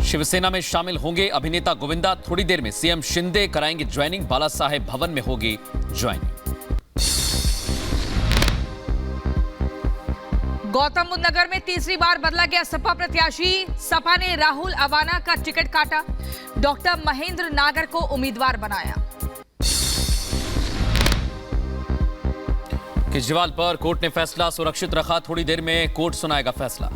शिवसेना में शामिल होंगे अभिनेता गोविंदा। थोड़ी देर में सीएम शिंदे कराएंगे ज्वाइनिंग। बाला साहेब भवन में होगी ज्वाइनिंग। गौतम बुद्ध नगर में तीसरी बार बदला गया सपा प्रत्याशी। सपा ने राहुल अवाना का टिकट काटा। डॉक्टर महेंद्र नागर को उम्मीदवार बनाया। केजरीवाल पर कोर्ट ने फैसला सुरक्षित रखा। थोड़ी देर में कोर्ट सुनाएगा फैसला।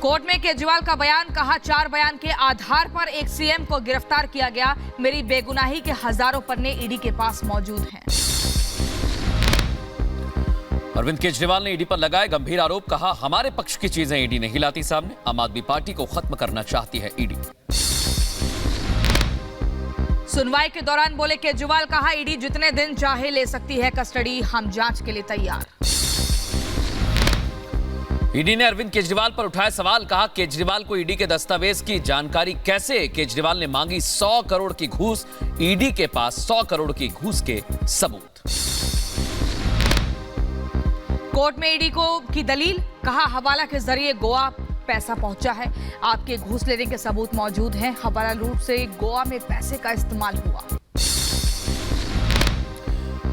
कोर्ट में केजरीवाल का बयान, कहा 4 बयान के आधार पर एक सीएम को गिरफ्तार किया गया। मेरी बेगुनाही के हजारों पन्ने ईडी के पास मौजूद हैं। अरविंद केजरीवाल ने ईडी पर लगाए गंभीर आरोप। कहा हमारे पक्ष की चीजें ईडी नहीं लाती सामने। आम आदमी पार्टी को खत्म करना चाहती है ईडी। सुनवाई के दौरान बोले केजरीवाल, कहा ईडी जितने दिन चाहे ले सकती है कस्टडी, हम जांच के लिए तैयार। ईडी ने अरविंद केजरीवाल पर उठाए सवाल। कहा केजरीवाल को ईडी के दस्तावेज की जानकारी कैसे? केजरीवाल ने मांगी 100 करोड़ की घूस। ईडी के पास 100 करोड़ की घूस के सबूत। कोर्ट में ईडी की दलील, कहा हवाला के जरिए गोवा पैसा पहुंचा है। आपके घूस लेने के सबूत मौजूद हैं। हवाला लूट से गोवा में पैसे का इस्तेमाल हुआ।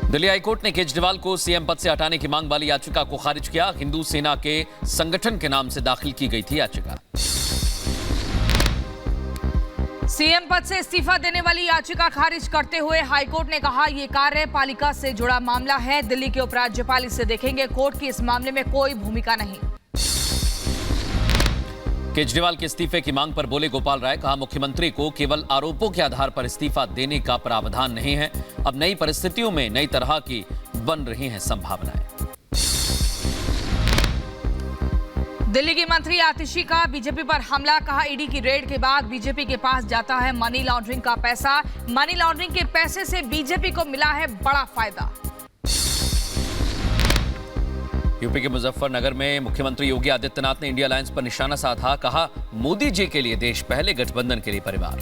दिल्ली हाईकोर्ट ने केजरीवाल को सीएम पद से हटाने की मांग वाली याचिका को खारिज किया। हिंदू सेना के संगठन के नाम से दाखिल की गई थी याचिका। सीएम पद से इस्तीफा देने वाली याचिका खारिज करते हुए हाईकोर्ट ने कहा यह कार्यपालिका से जुड़ा मामला है। दिल्ली के उपराज्यपाल इसे देखेंगे। कोर्ट की इस मामले में कोई भूमिका नहीं। केजरीवाल के इस्तीफे की मांग पर बोले गोपाल राय। कहा मुख्यमंत्री को केवल आरोपों के आधार पर इस्तीफा देने का प्रावधान नहीं है। अब नई परिस्थितियों में नई तरह की बन रही हैं संभावनाएं। दिल्ली की मंत्री आतिशी का बीजेपी पर हमला। कहा ईडी की रेड के बाद बीजेपी के पास जाता है मनी लॉन्ड्रिंग का पैसा। मनी लॉन्ड्रिंग के पैसे से बीजेपी को मिला है बड़ा फायदा। यूपी के मुजफ्फरनगर में मुख्यमंत्री योगी आदित्यनाथ ने इंडिया अलायंस पर निशाना साधा। कहा मोदी जी के लिए देश पहले, गठबंधन के लिए परिवार।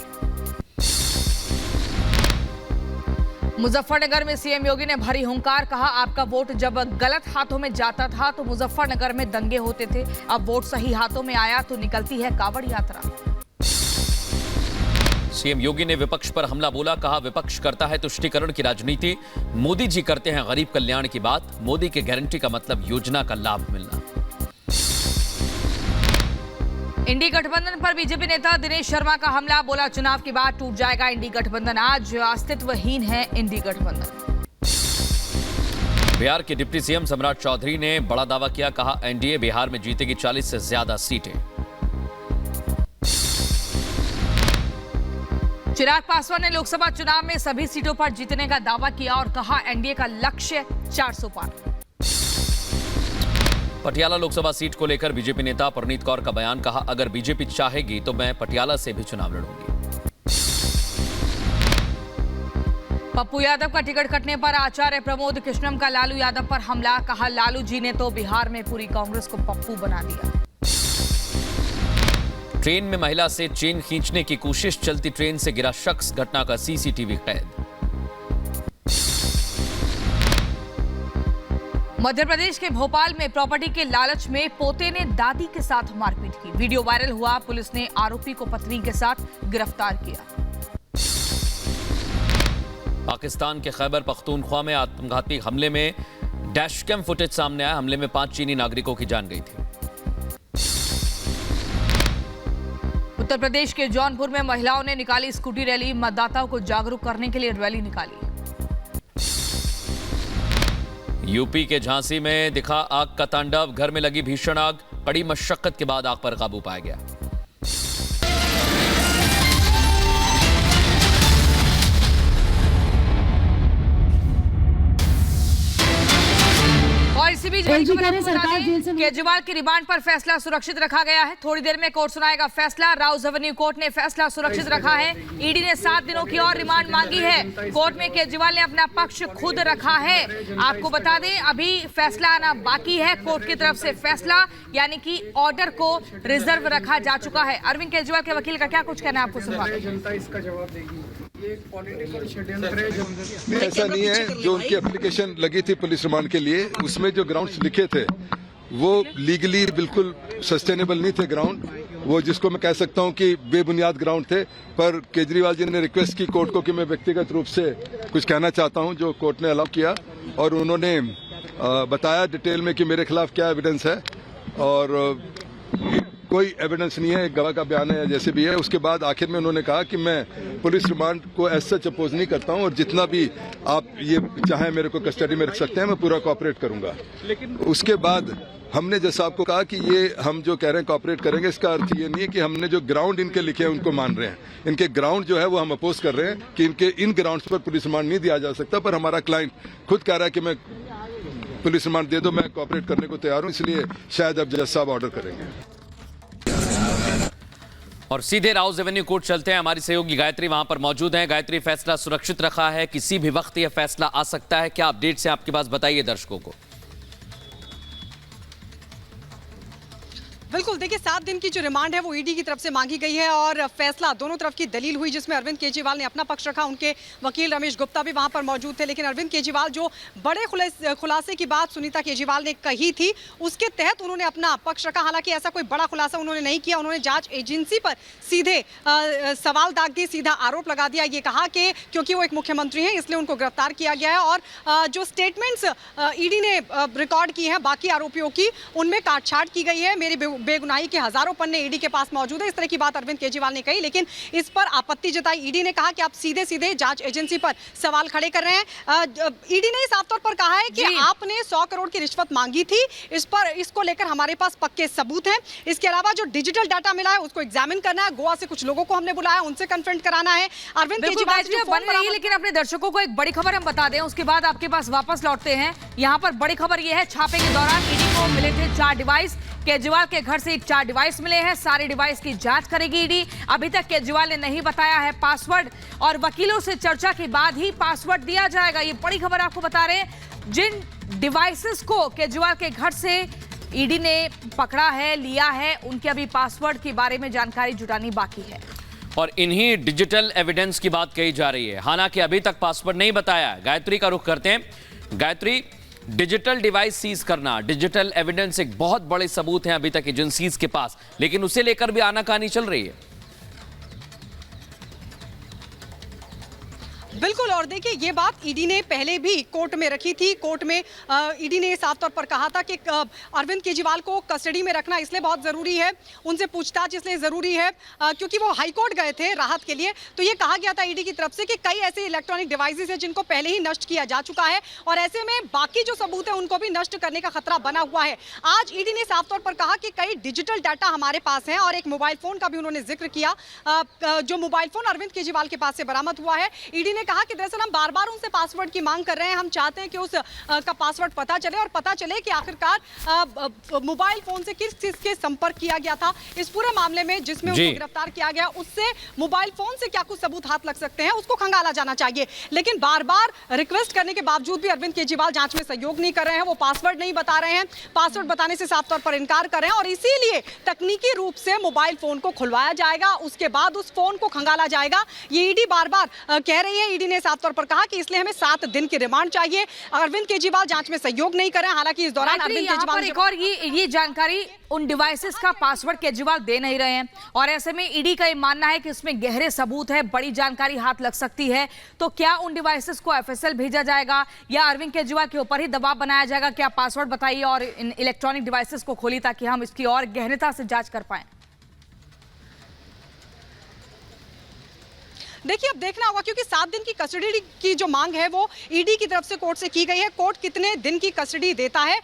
मुजफ्फरनगर में सीएम योगी ने भरी हुंकार। कहा आपका वोट जब गलत हाथों में जाता था तो मुजफ्फरनगर में दंगे होते थे। अब वोट सही हाथों में आया तो निकलती है कांवड़ यात्रा। सीएम योगी ने विपक्ष पर हमला बोला। कहा विपक्ष करता है तुष्टीकरण की राजनीति। मोदी जी करते हैं गरीब कल्याण की बात। मोदी के गारंटी का मतलब योजना का लाभ मिलना। इंडी गठबंधन पर बीजेपी नेता दिनेश शर्मा का हमला। बोला चुनाव के बाद टूट जाएगा इंडी गठबंधन। आज अस्तित्वहीन है इंडी गठबंधन। बिहार के डिप्टी सीएम सम्राट चौधरी ने बड़ा दावा किया। कहा एनडीए बिहार में जीतेगी 40 से ज्यादा सीटें। चिराग पासवान ने लोकसभा चुनाव में सभी सीटों पर जीतने का दावा किया और कहा एनडीए का लक्ष्य 400 पार। पटियाला लोकसभा सीट को लेकर बीजेपी नेता परनीत कौर का बयान। कहा अगर बीजेपी चाहेगी तो मैं पटियाला से भी चुनाव लड़ूंगी। पप्पू यादव का टिकट कटने पर आचार्य प्रमोद कृष्णम का लालू यादव पर हमला। कहा लालू जी ने तो बिहार में पूरी कांग्रेस को पप्पू बना दिया। ट्रेन में महिला से चेन खींचने की कोशिश। चलती ट्रेन से गिरा शख्स। घटना का सीसीटीवी कैद। मध्य प्रदेश के भोपाल में प्रॉपर्टी के लालच में पोते ने दादी के साथ मारपीट की। वीडियो वायरल हुआ। पुलिस ने आरोपी को पत्नी के साथ गिरफ्तार किया। पाकिस्तान के खैबर पख्तूनख्वा में आत्मघाती हमले में डैश कैम फुटेज सामने आया। हमले में 5 चीनी नागरिकों की जान गई थी। उत्तर प्रदेश के जौनपुर में महिलाओं ने निकाली स्कूटी रैली। मतदाताओं को जागरूक करने के लिए रैली निकाली। यूपी के झांसी में दिखा आग का तांडव। घर में लगी भीषण आग। कड़ी मशक्कत के बाद आग पर काबू पाया गया। और इसी बीच केजरीवाल की रिमांड पर फैसला सुरक्षित रखा गया है। थोड़ी देर में कोर्ट सुनाएगा फैसला। राउज एवेन्यू कोर्ट ने फैसला सुरक्षित रखा है। ईडी ने 7 दिनों की और रिमांड मांगी है। कोर्ट में केजरीवाल ने अपना पक्ष खुद रखा है। आपको बता दें अभी फैसला आना बाकी है। कोर्ट की तरफ से फैसला यानी कि ऑर्डर को रिजर्व रखा जा चुका है। अरविंद केजरीवाल के वकील का क्या कुछ कहना है आपको सुनवा दें। जनता इसका जवाब देगी। ये पॉलिटिकल षड्यंत्र है। ऐसा नहीं है। जो उनकी एप्लीकेशन लगी थी पुलिस रिमांड के लिए उसमें जो ग्राउंड्स लिखे थे वो लीगली बिल्कुल सस्टेनेबल नहीं थे ग्राउंड, वो जिसको मैं कह सकता हूं कि बेबुनियाद ग्राउंड थे। पर केजरीवाल जी ने रिक्वेस्ट की कोर्ट को कि मैं व्यक्तिगत रूप से कुछ कहना चाहता हूं, जो कोर्ट ने अलाउ किया, और उन्होंने बताया डिटेल में कि मेरे खिलाफ क्या एविडेंस है, और कोई एविडेंस नहीं है, एक गवाह का बयान है या जैसे भी है। उसके बाद आखिर में उन्होंने कहा कि मैं पुलिस रिमांड को एज सच अपोज नहीं करता हूं, और जितना भी आप ये चाहे मेरे को कस्टडी में रख सकते हैं, मैं पूरा कोऑपरेट करूंगा। लेकिन उसके बाद हमने जैसा आपको कहा कि ये हम जो कह रहे हैं कोऑपरेट करेंगे, इसका अर्थ ये नहीं है कि हमने जो ग्राउंड इनके लिखे हैं उनको मान रहे हैं। इनके ग्राउंड जो है वो हम अपोज कर रहे हैं कि इनके इन ग्राउंड्स पर पुलिस रिमांड नहीं दिया जा सकता, पर हमारा क्लाइंट खुद कह रहा है कि मैं पुलिस रिमांड दे दो, मैं कोऑपरेट करने को तैयार हूं, इसलिए शायद अब जज साहब ऑर्डर करेंगे। और सीधे राउज एवेन्यू कोर्ट चलते हैं, हमारी सहयोगी गायत्री वहां पर मौजूद हैं। गायत्री, फैसला सुरक्षित रखा है, किसी भी वक्त यह फैसला आ सकता है, क्या अपडेट्स हैं आपके पास, बताइए दर्शकों को। बिल्कुल, देखिए 7 दिन की जो रिमांड है वो ईडी की तरफ से मांगी गई है, और फैसला दोनों तरफ की दलील हुई, जिसमें अरविंद केजरीवाल ने अपना पक्ष रखा, उनके वकील रमेश गुप्ता भी वहां पर मौजूद थे। लेकिन अरविंद केजरीवाल जो बड़े खुलासे की बात सुनीता केजरीवाल ने कही थी, उसके तहत उन्होंने अपना पक्ष रखा। हालांकि ऐसा कोई बड़ा खुलासा उन्होंने नहीं किया, उन्होंने जांच एजेंसी पर सीधे सवाल दाग दिए, सीधा आरोप लगा दिया। ये कहा कि क्योंकि वो एक मुख्यमंत्री हैं इसलिए उनको गिरफ्तार किया गया है, और जो स्टेटमेंट्स ईडी ने रिकॉर्ड की है बाकी आरोपियों की, उनमें काटछाट की गई है। मेरी बेगुनाही के हजारों पन्ने ईडी के पास मौजूद है, इस तरह की बात अरविंद केजरीवाल ने कही। लेकिन इस पर आपत्ति जताई ईडी ने, कहा कि आप सीधे सीधे जांच एजेंसी पर सवाल खड़े कर रहे हैं। ईडी ने साफ तौर पर कहा है कि आपने 100 करोड़ की रिश्वत मांगी थी, इसको लेकर हमारे पास पक्के सबूत हैं। इसके अलावा जो डिजिटल डाटा मिला है उसको एग्जामिन करना है। गोवा से कुछ लोगों को हमने बुलाया, उनसे कन्फ्रंट कराना है। अरविंद केजरीवाल बन रही है, लेकिन अपने दर्शकों को एक बड़ी खबर हम बता दें, उसके बाद आपके पास वापस लौटते हैं। यहाँ पर बड़ी खबर यह है, छापे के दौरान ईडी को मिले थे 4 डिवाइस। केजरीवाल के घर से 4 डिवाइस मिले हैं, सारे डिवाइस की जांच करेगी ईडी। अभी तक केजरीवाल ने नहीं बताया है पासवर्ड, और वकीलों से चर्चा के बाद ही पासवर्ड दिया जाएगा। ये बड़ी खबर आपको बता रहे हैं। जिन डिवाइसेस को केजरीवाल के घर से ईडी ने पकड़ा है, लिया है, उनके अभी पासवर्ड के बारे में जानकारी जुटानी बाकी है, और इन्हीं डिजिटल एविडेंस की बात कही जा रही है। हालांकि अभी तक पासवर्ड नहीं बताया है। गायत्री का रुख करते हैं। गायत्री, डिजिटल डिवाइस सीज करना, डिजिटल एविडेंस एक बहुत बड़े सबूत हैं अभी तक एजेंसीज के पास, लेकिन उसे लेकर भी आनाकानी चल रही है। बिल्कुल, और देखिए ये बात ईडी ने पहले भी कोर्ट में रखी थी। कोर्ट में ईडी ने साफ तौर पर कहा था कि अरविंद केजरीवाल को कस्टडी में रखना इसलिए बहुत ज़रूरी है, उनसे पूछताछ इसलिए ज़रूरी है क्योंकि वो हाई कोर्ट गए थे राहत के लिए। तो ये कहा गया था ईडी की तरफ से कि कई ऐसे इलेक्ट्रॉनिक डिवाइसेस हैं जिनको पहले ही नष्ट किया जा चुका है, और ऐसे में बाकी जो सबूत है उनको भी नष्ट करने का खतरा बना हुआ है। आज ईडी ने साफ तौर पर कहा कि कई डिजिटल डाटा हमारे पास है, और एक मोबाइल फ़ोन का भी उन्होंने जिक्र किया, जो मोबाइल फ़ोन अरविंद केजरीवाल के पास से बरामद हुआ है। ईडी ने कहा कि दरअसल हम बार बार उनसे पासवर्ड की मांग कर रहे हैं, हम चाहते हैं कि उस का पासवर्ड पता चले, और पता चले कि आखिरकार मोबाइल फोन से किस चीज के संपर्क किया गया था इस पूरे मामले में जिसमें उसको गिरफ्तार किया गया, उससे मोबाइल फोन से क्या कुछ सबूत हाथ लग सकते हैं, उसको खंगाला जाना चाहिए। लेकिन बार बार रिक्वेस्ट करने के बावजूद भी अरविंद केजरीवाल जांच में सहयोग नहीं कर रहे हैं, वो पासवर्ड नहीं बता रहे हैं, पासवर्ड बताने से साफ तौर पर इनकार कर रहे हैं, और इसीलिए तकनीकी रूप से मोबाइल फोन को खुलवाया जाएगा, उसके बाद उस फोन को खंगाला जाएगा। ये ईडी बार बार कह रही है। ईडी ने साफ तौर पर कहा कि इसलिए हमें 7 दिन की रिमांड चाहिए। अरविंद केजरीवाल जांच में सहयोग नहीं कर रहे हैं, हालांकि इस दौरान अरविंद केजरीवाल एक और ये जानकारी, उन डिवाइसेस का पासवर्ड केजरीवाल दे नहीं रहे हैं, और ऐसे में ईडी का ये मानना है कि इसमें गहरे सबूत है, बड़ी जानकारी हाथ लग सकती है। तो क्या उन डिवाइसेस को एफएसएल भेजा जाएगा, या अरविंद केजरीवाल के ऊपर ही दबाव बनाया जाएगा कि आप पासवर्ड बताइए और इन इलेक्ट्रॉनिक डिवाइसेस को खोलिए, ताकि हम इसकी और गहनता से जांच कर पाए? देखिए अब देखना होगा, क्योंकि 7 दिन की कस्टडी की जो मांग है वो ईडी की तरफ से कोर्ट से की गई है। कोर्ट कितने दिन की कस्टडी देता है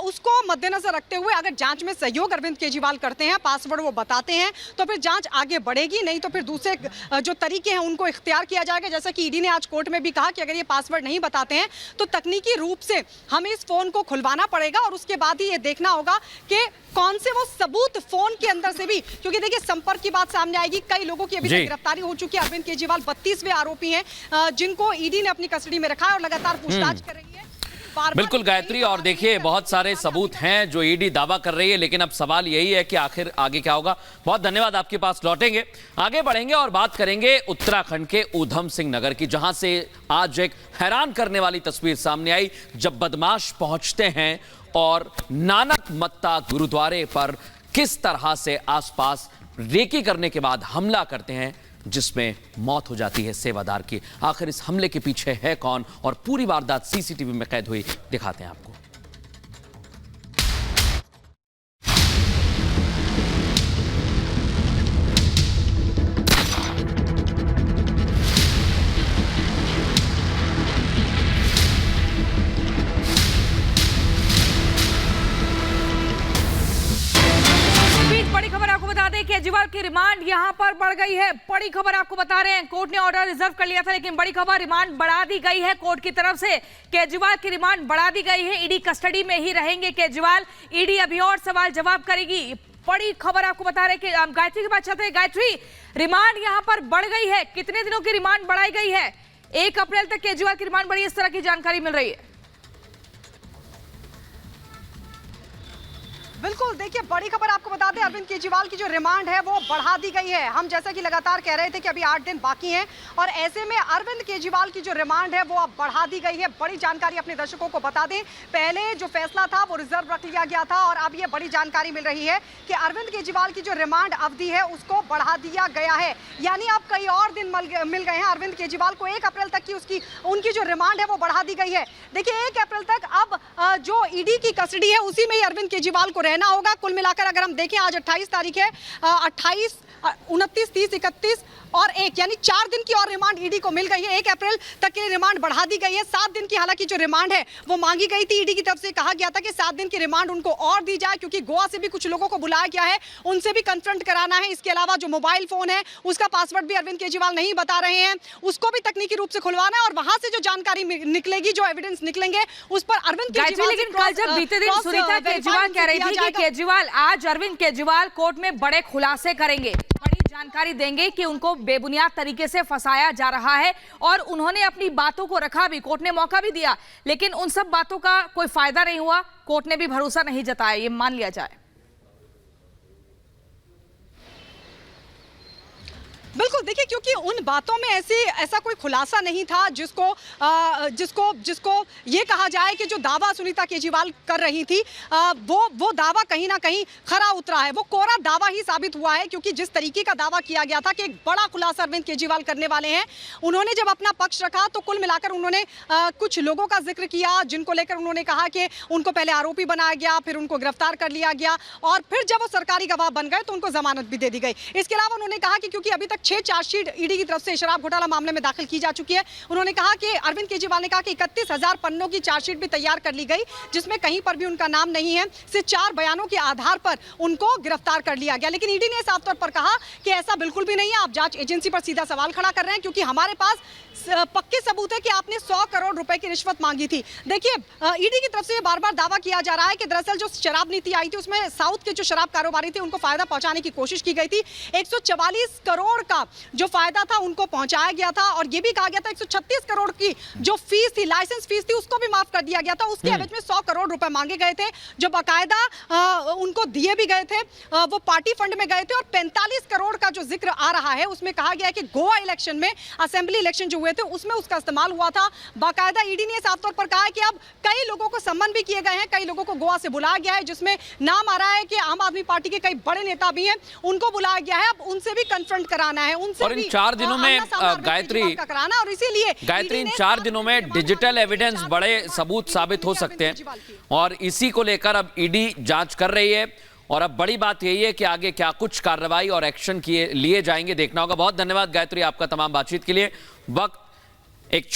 उसको मद्देनजर रखते हुए अगर जांच में सहयोग अरविंद केजरीवाल करते हैं, पासवर्ड वो बताते हैं, तो फिर जांच आगे बढ़ेगी, नहीं तो फिर दूसरे जो तरीके हैं उनको इख्तियार किया जाएगा। जैसा कि ईडी ने आज कोर्ट में भी कहा कि अगर ये पासवर्ड नहीं बताते हैं तो तकनीकी रूप से हमें इस फोन को खुलवाना पड़ेगा, और उसके बाद ही ये देखना होगा कि कौन से वो सबूत फोन के अंदर से भी, क्योंकि देखिए संपर्क की बात सामने आएगी, कई लोगों की अभी तक गिरफ्तारी हो चुकी है। अरविंद केजरीवाल 32वें आरोपी हैं जिनको ईडी ने अपनी कस्टडी में रखा है और लगातार पूछताछ कर रही है। बिल्कुल गायत्री, और देखिए बहुत सारे सबूत हैं जो ईडी दावा कर रही है, लेकिन अब सवाल यही है कि आखिर आगे क्या होगा। बहुत धन्यवाद, आपके पास लौटेंगे, आगे बढ़ेंगे और बात करेंगे उत्तराखंड के ऊधम सिंह नगर की, जहां से आज एक हैरान करने वाली तस्वीर सामने आई। जब बदमाश पहुंचते हैं और नानक मत्ता गुरुद्वारे पर किस तरह से आसपास रेकी करने के बाद हमला करते हैं जिसमें मौत हो जाती है सेवादार की। आखिर इस हमले के पीछे है कौन और पूरी वारदात सीसीटीवी में कैद हुई, दिखाते हैं आपको। बड़ी खबर आपको बता दें, केजरीवाल की रिमांड यहां पर बढ़ गई है। बड़ी खबर आपको बता रहे हैं, कोर्ट ने ऑर्डर रिजर्व कर लिया था, लेकिन बड़ी खबर रिमांड बढ़ा दी गई है कोर्ट की तरफ से। केजरीवाल की रिमांड बढ़ा दी गई है, ईडी कस्टडी में ही रहेंगे केजरीवाल। ईडी अभी और सवाल जवाब करेगी। बड़ी खबर आपको बता रहे कि गायत्री के पास चलते हैं। गायत्री, रिमांड यहां पर बढ़ गई है, कितने दिनों की रिमांड बढ़ाई गई है? 1 अप्रैल तक केजरीवाल की रिमांड बढ़ी, इस तरह की जानकारी मिल रही है। बिल्कुल, देखिए बड़ी खबर आपको बता दें, अरविंद केजरीवाल की जो रिमांड है वो बढ़ा दी गई है। हम जैसा कि लगातार कह रहे थे कि अभी 8 दिन बाकी हैं और ऐसे में अरविंद केजरीवाल की जो रिमांड है वो अब बढ़ा दी गई है। बड़ी जानकारी अपने दर्शकों को बता दें, पहले जो फैसला था वो रिजर्व रख लिया गया था और अब ये बड़ी जानकारी मिल रही है कि अरविंद केजरीवाल की जो रिमांड अवधि है उसको बढ़ा दिया गया है। यानी अब कई और दिन मिल गए हैं अरविंद केजरीवाल को। 1 अप्रैल तक की उनकी जो रिमांड है वो बढ़ा दी गई है। देखिए 1 अप्रैल तक अब जो ईडी की कस्टडी है उसी में ही अरविंद केजरीवाल को रहना होगा। कुल मिलाकर अगर हम देखें, आज 28 तारीख है, 28, 29, 30, 31 और 1 यानी 4 दिन की और रिमांड ईडी को मिल गई है। 1 अप्रैल तक की रिमांड बढ़ा दी गई है। 7 दिन की हालांकि जो रिमांड है वो मांगी गई थी, ईडी की तरफ से कहा गया था कि 7 दिन की रिमांड उनको और दी जाए, क्योंकि गोवा से भी कुछ लोगों को बुलाया गया है, उनसे भी कन्फ्रंट कराना है। इसके अलावा जो मोबाइल फोन है उसका पासवर्ड भी अरविंद केजरीवाल नहीं बता रहे हैं, उसको भी तकनीकी रूप से खुलवाना है और वहां से जो जानकारी निकलेगी, जो एविडेंस निकलेंगे उस पर अरविंद केजरीवाल। लेकिन कल जब बीते दिन सुनीता केजरीवाल कह रही थी कि केजरीवाल आज अरविंद केजरीवाल कोर्ट में बड़े खुलासे करेंगे, बड़ी जानकारी देंगे कि उनको बेबुनियाद तरीके से फंसाया जा रहा है और उन्होंने अपनी बातों को रखा भी, कोर्ट ने मौका भी दिया, लेकिन उन सब बातों का कोई फायदा नहीं हुआ। कोर्ट ने भी भरोसा नहीं जताया, ये मान लिया जाए। बिल्कुल, देखिए क्योंकि उन बातों में ऐसा कोई खुलासा नहीं था जिसको ये कहा जाए कि जो दावा सुनीता केजरीवाल कर रही थी वो दावा कहीं ना कहीं खरा उतरा है। वो कोरा दावा ही साबित हुआ है, क्योंकि जिस तरीके का दावा किया गया था कि एक बड़ा खुलासा अरविंद केजरीवाल करने वाले हैं, उन्होंने जब अपना पक्ष रखा तो कुल मिलाकर उन्होंने कुछ लोगों का जिक्र किया जिनको लेकर उन्होंने कहा कि उनको पहले आरोपी बनाया गया, फिर उनको गिरफ्तार कर लिया गया और फिर जब वो सरकारी गवाह बन गए तो उनको जमानत भी दे दी गई। इसके अलावा उन्होंने कहा कि क्योंकि अभी तक 6 चार्जशीट ईडी की तरफ से शराब घोटाला मामले में दाखिल की जा चुकी है, उन्होंने कहा कि अरविंद केजरीवाल ने कहा कि 31,000 पन्नों की चार्जशीट भी तैयार कर ली गई, जिसमें कहीं पर भी उनका नाम नहीं है, सिर्फ 4 बयानों के आधार पर उनको गिरफ्तार कर लिया गया। लेकिन ईडी ने साफ तौर पर कहा कि ऐसा बिल्कुल भी नहीं है, आप जांच एजेंसी पर सीधा सवाल खड़ा कर रहे हैं, क्योंकि हमारे पास पक्के सबूत है कि आपने 100 करोड़ रुपए की रिश्वत मांगी थी। देखिए ईडी की तरफ से बार बार दावा किया जा रहा है कि दरअसल जो शराब नीति आई थी उसमें साउथ के जो शराब कारोबारी थे उनको फायदा पहुंचाने की कोशिश की गई थी। 144 करोड़ का जो फायदा था उनको पहुंचाया गया था और यह भी कहा गया था 136 करोड़ की जो फीस थी, लाइसेंस फीस थी, उसको भी माफ कर दिया गया था। उसके एवज में 100 करोड़ रुपए मांगे गए थे जो बाकायदा उनको दिए भी गए थे, वो पार्टी फंड में गए थे। और 45 करोड़ का जो जिक्र आ रहा है उसमें कहा गया है कि गोवा इलेक्शन में, असेंबली इलेक्शन जो हुए थे उसमें उसका इस्तेमाल हुआ था। बाकायदा ईडी ने साफ तौर पर कहा है कि अब कई लोगों को सम्मन भी किए गए हैं, कई लोगों को गोवा से बुलाया गया है, जिसमें नाम आ रहा है कि आम आदमी पार्टी के कई बड़े नेता भी हैं, उनको बुलाया गया है। अब उनसे भी कन्फ्रंट कराना है, उनसे और इन 4 दिनों में गायत्री कराना, और इसीलिए गायत्री इन 4 दिनों में डिजिटल एविडेंस बड़े सबूत साबित हो सकते हैं और इसी को लेकर अब ईडी जांच कर रही है और अब बड़ी बात यही है कि आगे क्या कुछ कार्रवाई और एक्शन लिए जाएंगे, देखना होगा। बहुत धन्यवाद गायत्री आपका तमाम बातचीत के लिए। वक्त एक